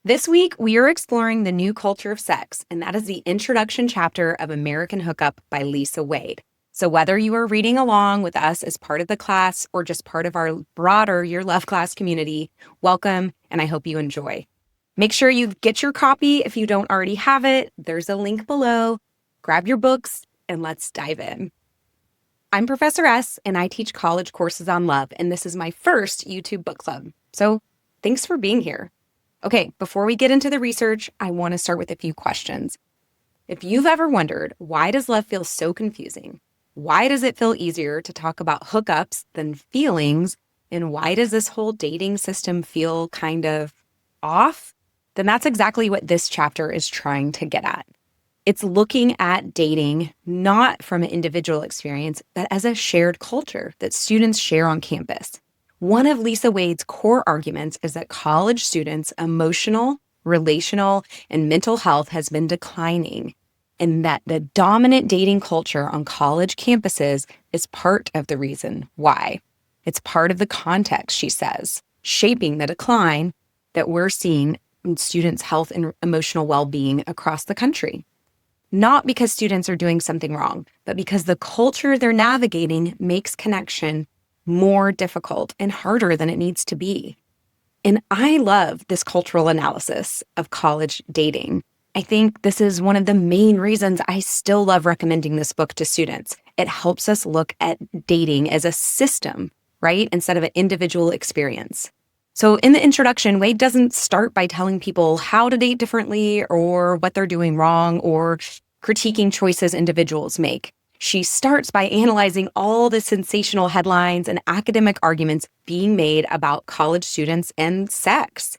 This week, we are exploring the new culture of sex, and that is the introduction chapter of American Hookup by Lisa Wade. So whether you are reading along with us as part of the class or just part of our broader Your Love class community, welcome, and I hope you enjoy. Make sure you get your copy if you don't already have it. There's a link below. Grab your books, and let's dive in. I'm Professor S, and I teach college courses on love, and this is my first YouTube book club. So thanks for being here. Okay, before we get into the research, I want to start with a few questions. If you've ever wondered, why does love feel so confusing? Why does it feel easier to talk about hookups than feelings? And why does this whole dating system feel kind of off? Then that's exactly what this chapter is trying to get at. It's looking at dating not from an individual experience, but as a shared culture that students share on campus. One of Lisa Wade's core arguments is that college students' emotional, relational, and mental health has been declining, and that the dominant dating culture on college campuses is part of the reason why. It's part of the context, she says, shaping the decline that we're seeing in students' health and emotional well-being across the country. Not because students are doing something wrong, but because the culture they're navigating makes connection more difficult and harder than it needs to be. And I love this cultural analysis of college dating. I think this is one of the main reasons I still love recommending this book to students. It helps us look at dating as a system, right? Instead of an individual experience. So in the introduction, Wade doesn't start by telling people how to date differently or what they're doing wrong or critiquing choices individuals make. She starts by analyzing all the sensational headlines and academic arguments being made about college students and sex.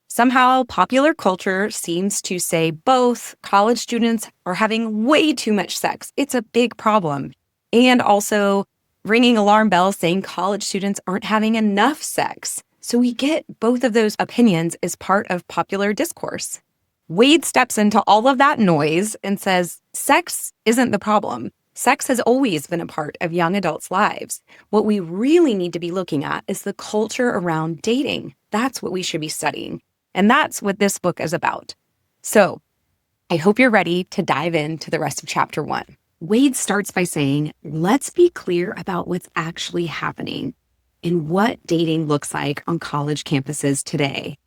Somehow, popular culture seems to say both college students are having way too much sex. It's a big problem. And also ringing alarm bells saying college students aren't having enough sex. So we get both of those opinions as part of popular discourse. Wade steps into all of that noise and says, sex isn't the problem. Sex has always been a part of young adults' lives. What we really need to be looking at is the culture around dating. That's what we should be studying. And that's what this book is about. So I hope you're ready to dive into the rest of chapter 1. Wade starts by saying, let's be clear about what's actually happening and what dating looks like on college campuses today.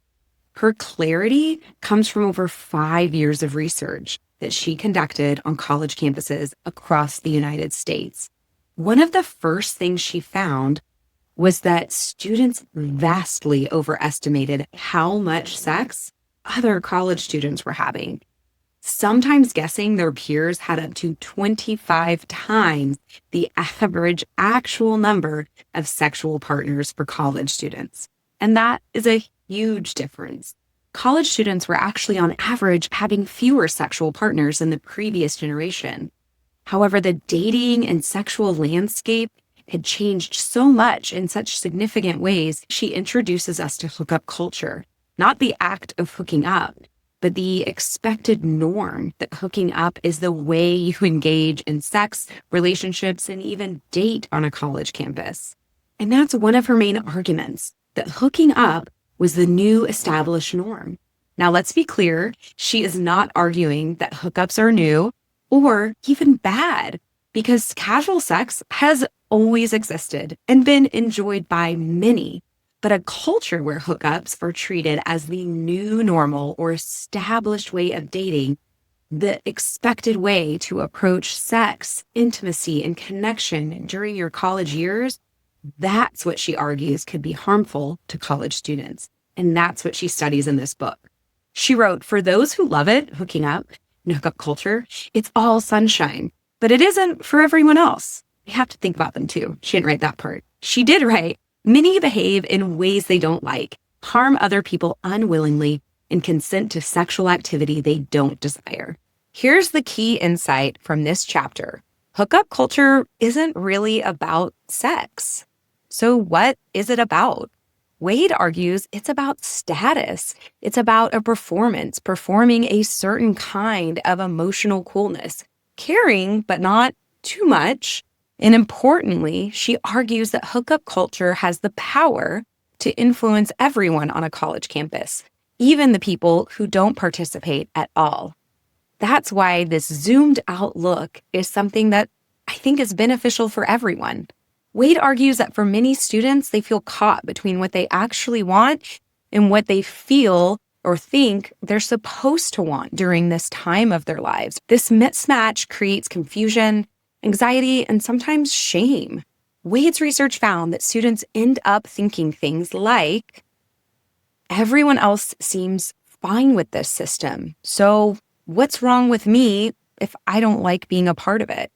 Her clarity comes from over 5 years of research that she conducted on college campuses across the United States. One of the first things she found was that students vastly overestimated how much sex other college students were having, sometimes guessing their peers had up to 25 times the average actual number of sexual partners for college students. And that is a huge difference. College students were actually on average having fewer sexual partners than the previous generation. However, the dating and sexual landscape had changed so much in such significant ways, she introduces us to hookup culture, not the act of hooking up, but the expected norm that hooking up is the way you engage in sex, relationships, and even date on a college campus. And that's one of her main arguments, that hooking up was the new established norm. Now, let's be clear, she is not arguing that hookups are new or even bad, because casual sex has always existed and been enjoyed by many. But a culture where hookups are treated as the new normal or established way of dating, the expected way to approach sex, intimacy, and connection during your college years, that's what she argues could be harmful to college students. And that's what she studies in this book. She wrote, for those who love it, hooking up, and hookup culture, it's all sunshine. But it isn't for everyone else. We have to think about them too. She didn't write that part. She did write, many behave in ways they don't like, harm other people unwillingly, and consent to sexual activity they don't desire. Here's the key insight from this chapter. Hookup culture isn't really about sex. So what is it about? Wade argues it's about status. It's about a performance, performing a certain kind of emotional coolness, caring, but not too much. And importantly, she argues that hookup culture has the power to influence everyone on a college campus, even the people who don't participate at all. That's why this zoomed out look is something that I think is beneficial for everyone. Wade argues that for many students, they feel caught between what they actually want and what they feel or think they're supposed to want during this time of their lives. This mismatch creates confusion, anxiety, and sometimes shame. Wade's research found that students end up thinking things like, everyone else seems fine with this system, so what's wrong with me if I don't like being a part of it?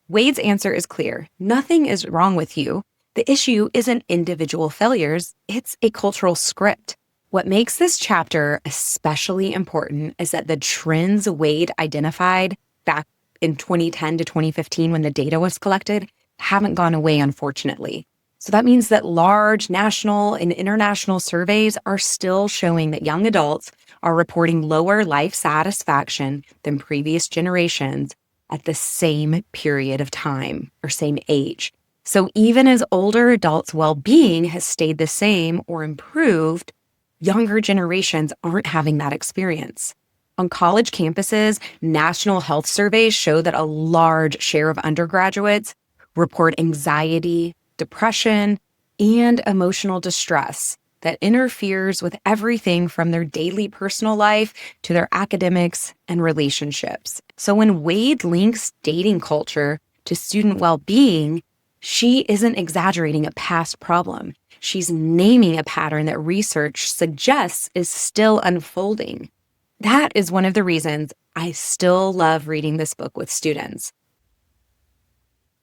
Wade's answer is clear. Nothing is wrong with you. The issue isn't individual failures, it's a cultural script. What makes this chapter especially important is that the trends Wade identified back in 2010 to 2015 when the data was collected haven't gone away, unfortunately. So that means that large national and international surveys are still showing that young adults are reporting lower life satisfaction than previous generations at the same period of time or same age. So even as older adults' well-being has stayed the same or improved, younger generations aren't having that experience. On college campuses, national health surveys show that a large share of undergraduates report anxiety, depression, and emotional distress that interferes with everything from their daily personal life to their academics and relationships. So when Wade links dating culture to student well-being, she isn't exaggerating a past problem. She's naming a pattern that research suggests is still unfolding. That is one of the reasons I still love reading this book with students.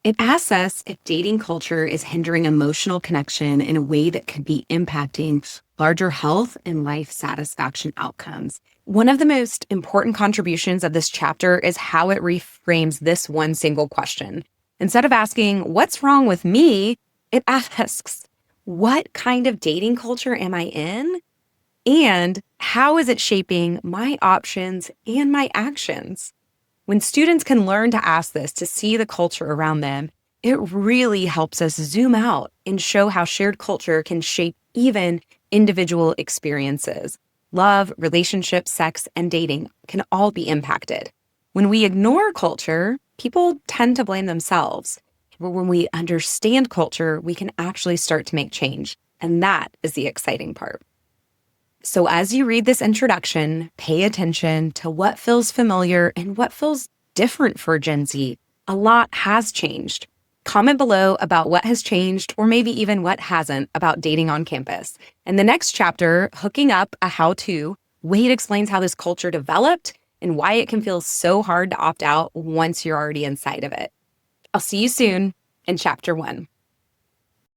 It asks us if dating culture is hindering emotional connection in a way that could be impacting larger health and life satisfaction outcomes. One of the most important contributions of this chapter is how it reframes this one single question. Instead of asking, what's wrong with me? It asks, what kind of dating culture am I in? And how is it shaping my options and my actions? When students can learn to ask this to see the culture around them, it really helps us zoom out and show how shared culture can shape even individual experiences. Love, relationships, sex, and dating can all be impacted. When we ignore culture, people tend to blame themselves. But when we understand culture, we can actually start to make change. And that is the exciting part. So as you read this introduction, pay attention to what feels familiar and what feels different for Gen Z. A lot has changed. Comment below about what has changed or maybe even what hasn't about dating on campus. In the next chapter, Hooking Up, a How-To, Wade explains how this culture developed and why it can feel so hard to opt out once you're already inside of it. I'll see you soon in Chapter 1.